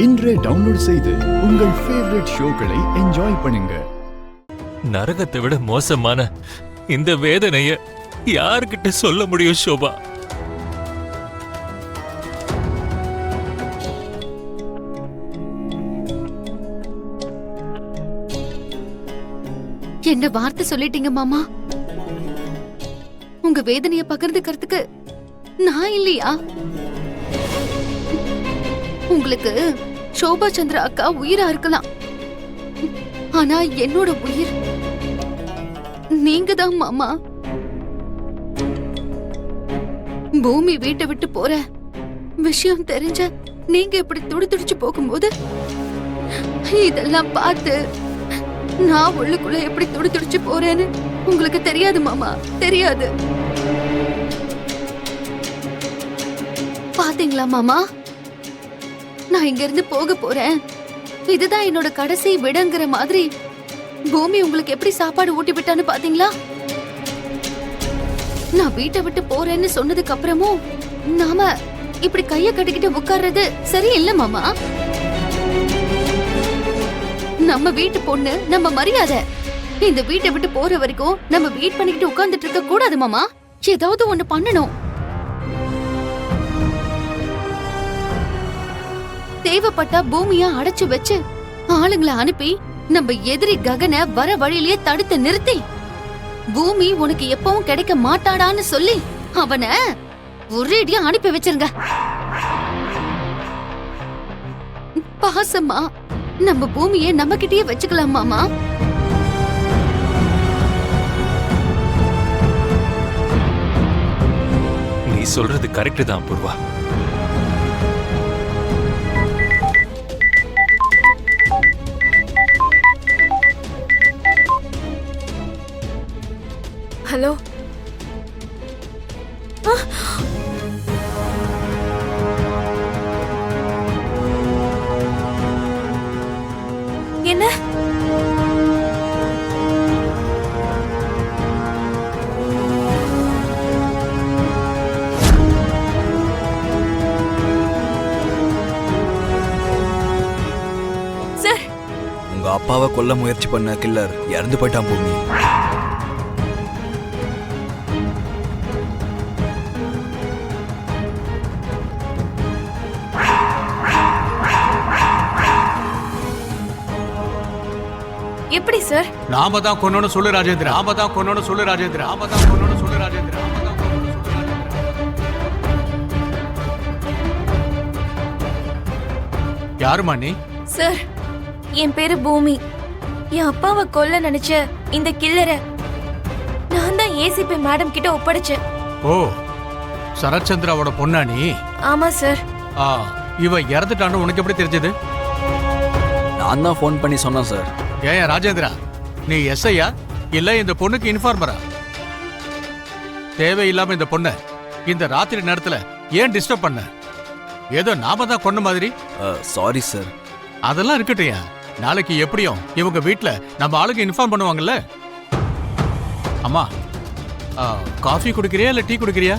இன்றே டவுன்லோட் செய்து உங்கள் ஃபேவரட் ஷோக்களை என்ஜாய் பண்ணுங்க. நரகத்தை விட மோசமான இந்த வேதனைய யாருக்கிட்ட சொல்ல முடியும் சோபா? என்ன வார்த்தை சொல்லிட்டீங்க மாமா. உங்க வேதனைய பகிர்ந்துக்கிறதுக்கு நான் இல்லையா? உங்களுக்கு சோபா சந்திர அக்கா உயிரா இருக்கலாம், ஆனா என்னோட உயிர் நீங்க தான் மாமா. பூமி வீட்டை விட்டு போற விஷயம் தெரிஞ்ச நீங்க இப்படி துடிச்சு போகும்போது இதெல்லாம் பார்த்து நான் உள்ளுக்குள்ள எப்படி துடிச்சு போறேன்னு உங்களுக்கு தெரியாது மாமா, தெரியாது. பாத்தீங்களா மாமா, நான் இங்க இருந்து போக போறேன், இதுதான் என்னோட கடைசி விடங்கிற மாதிரி பூமி உங்களுக்கு எப்படி சாப்பாடு ஊட்டி விட்டான்னு பாத்தீங்களா? நான் வீட்டை விட்டு போறேன்னு சொன்னதுக்கு அப்புறமும் நாம இப்படி கைய கட்டிக்கிட்டு உட்கார்றது சரியில்லை மாமா. நம்ம வீட்டு பொண்ணு, நம்ம மரியாதை. இந்த வீட்டை விட்டு போற வரைக்கும் நம்ம வெயிட் பண்ணிக்கிட்டு உட்கார்ந்துட்டு இருக்க கூடாது மாமா. ஏதாவது ஒண்ணு பண்ணணும். தேவைப்பட்டா பூமிய அடைச்சு வச்சு ஆளுங்களை அனுப்பி நம்ம எதிரி ககனை வர வழியிலேயே தடுத்து நிறுத்தி பூமி உனக்கு எப்பவும் கிடைக்க மாட்டாடான்னு சொல்லி அவனை ஒரேடியா அனுப்பி வச்சிருங்க. பாசமா நம்ம பூமியை நம்ம கிட்டயே வச்சுக்கலாம் மாமா. நீ சொல்றது கரெக்ட் தான் பூர்வா. ஹலோ, என்ன? சார், உங்க அப்பாவை கொல்ல முயற்சி பண்ண கில்லர் இறந்து போயிட்டான் பூமி. எப்படி சார்? நாம தான் கொன்னோன்னு சொல்லு ராஜேந்திரா. நாம தான் கொன்னோன்னு சொல்லு ராஜேந்திரா. நாம தான் கொன்னோன்னு சொல்லு ராஜேந்திரா. யாருமா நீ? சார், என் பேரு பூமி. என் அப்பாவை கொல்ல நினைச்ச இந்த கில்லரை நான் தான் ஏசிபி மேடம் கிட்ட ஒப்படைச்சேன். ஓ, சரத்சந்திராவோட பொண்ணா நீ? ஆமா சார். இவ இறந்துட்டான்னு உனக்கு எப்படி தெரிஞ்சது? நான் தான் ஃபோன் பண்ணி சொன்னேன் சார். ஏன் ராஜேந்திரா, நீ எஸ்ஐயா இல்ல இந்த பொண்ணுக்கு இன்ஃபார்மரா? தேவையில்லாம இந்த பொண்ண இந்த ராத்திரி நேரத்துல ஏன் டிஸ்டர்ப் பண்ண? ஏதோ நாம தான் கொன்ன மாதிரி. Sorry sir. அதெல்லாம் இருக்கட்டையா, நாளைக்கு எப்படியும் இவங்க வீட்ல நம்ம ஆளுக்கு இன்ஃபார்ம் பண்ணுவாங்கல்ல. அம்மா, காஃபி குடிக்கிறியா இல்ல டீ குடிக்கிறியா?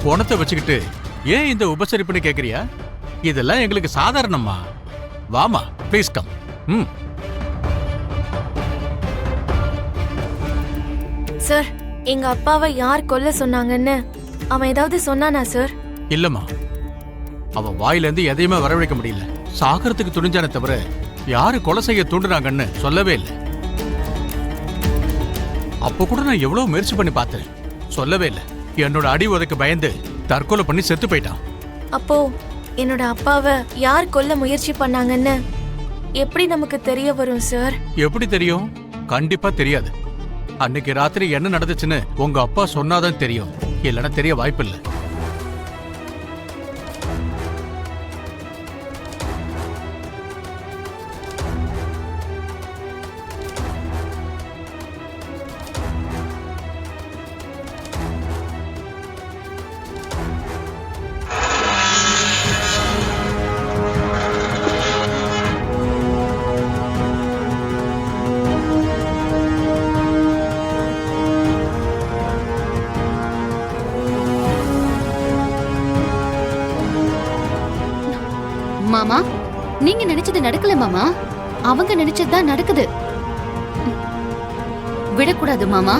பணத்தை வச்சுக்கிட்டு ஏன் இந்த உபசரிப்புன்னு கேக்குறியா? இதெல்லாம் எங்களுக்கு சாதாரணமா. வாமா, ப்ளீஸ் கம். சார், எங்க அப்பாவை யார் கொல்ல சொன்னாங்கன்னு அவன் ஏதாவது சொன்னானா சார்? இல்லம்மா, அவன் வாயில இருந்து எதையுமே வரவழைக்க முடியல. சாகரத்துக்கு துணிஞ்சானே தவிர யாரு கொலை செய்ய தூண்டுறாங்கன்னு சொல்லவே இல்லை. அப்போ கூட நான் எவ்வளவு முயற்சி பண்ணி பார்த்தேன், சொல்லவே இல்லை. என்னோட அடி உதைக்கு பயந்து தற்கொலை பண்ணி செத்து போயிட்டான். அப்போ என்னோட அப்பாவை யார் கொல்ல முயற்சி பண்ணாங்கன்னு எப்படி நமக்கு தெரிய வரும் சார்? எப்படி தெரியும்? கண்டிப்பா தெரியாது. அன்னைக்கு ராத்திரி என்ன நடந்துச்சுன்னு உங்க அப்பா சொன்னாதான் தெரியும், இல்லைன்னா தெரிய வாய்ப்பில்லை. நீங்க நினைச்சது நடக்கல மாமா, அவங்க நினைச்சதுதான் நடக்குது. விடக்கூடாது மாமா,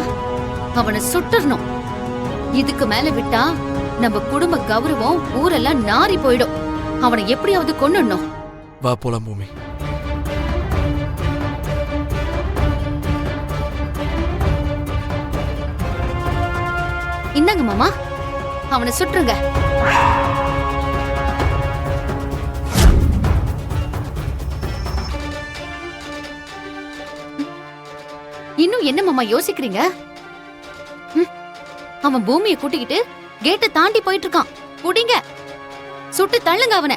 அவனை சுட்டுறணும். இதுக்கு மேல விட்டா நம்ம குடும்ப கௌரவம் ஊரெல்லாம் நாறி போயிடும். அவனை எப்படியாவது கொன்னுடணும். வா போலாம் பூமி. இந்தாங்க மாமா, அவனை சுட்டுருங்க. இன்னும் என்ன மாமா யோசிக்கிறீங்க? அவன் பூமியை கூட்டிக்கிட்டு கேட்டை தாண்டி போயிட்டு இருக்கான். புடிங்க, சுட்டு தள்ளுங்க அவனை.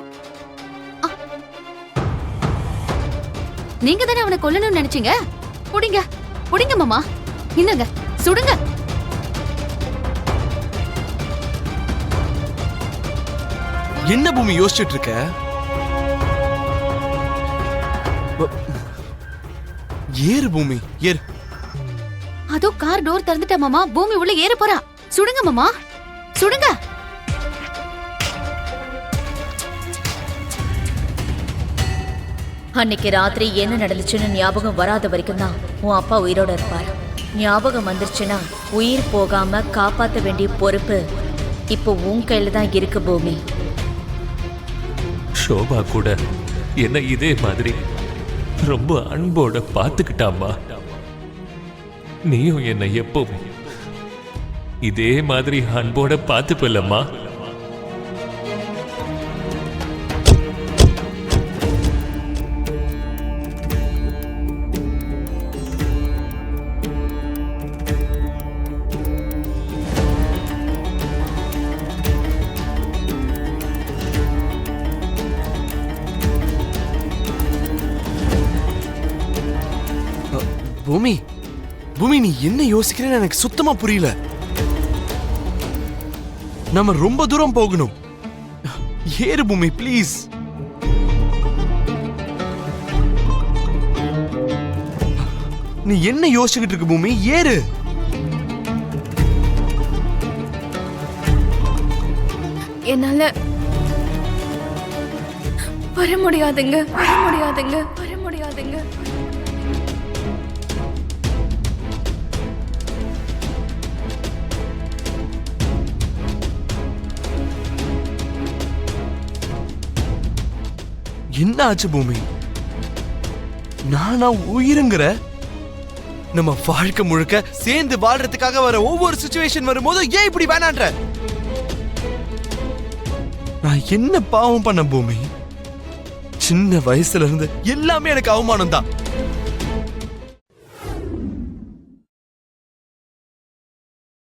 நீங்க தானே அவனை கொல்லணும்னு நினைச்சீங்க. புடிங்க புடிங்க மாமா, இன்னங்க சுடுங்க. என்ன பூமி யோசிச்சுட்டு இருக்க? ஏறு பூமி ஏறு. அதோ கார் டோர் திறந்துட்டா மாமா, பூமி உள்ள ஏற போறா. சுடுங்க மாமா, சுடுங்க. அன்னைக்கு ராத்திரி என்ன நடந்துச்சுன்னு ஞாபகம் வராத வரைக்கும் தான் உன் அப்பா உயிரோட இருப்பார். ஞாபகம் வந்துருச்சுன்னா உயிர் போகாம காப்பாற்ற வேண்டிய பொறுப்பு இப்போ உன் கையில தான் இருக்கு பூமி. ஷோபா கூட என்ன இதே மாதிரி ரொம்ப அன்போட பாத்துக்கிட்டாம்மா. நீயும் என்ன எப்பவும் இதே மாதிரி அன்போட பாத்துப்பல்லம்மா. பூமி பூமி நீ என்ன யோசிக்கிறேன்னு எனக்கு சுத்தமா புரியல. நம்ம ரொம்ப தூரம் போகணும். ஏறு பூமி ப்ளீஸ். நீ என்ன யோசிச்சுக்கிட்டு இருக்க பூமி? ஏறு. என்னால வர முடியாதுங்க, வர முடியாதுங்க, வர முடியாதுங்க. என்ன ஆச்சு பூமி? நானா உயிருங்கிற? நம்ம வாழ்க்கை முழுக்க சேர்ந்து வாழ்றதுக்காக வர ஒவ்வொரு சிச்சுவேஷன் வரும்போது ஏன் இப்படி வேணான்ற? நான் என்ன பாவம் பண்ண பூமி? சின்ன வயசுல இருந்து எல்லாமே எனக்கு அவமானம் தான்.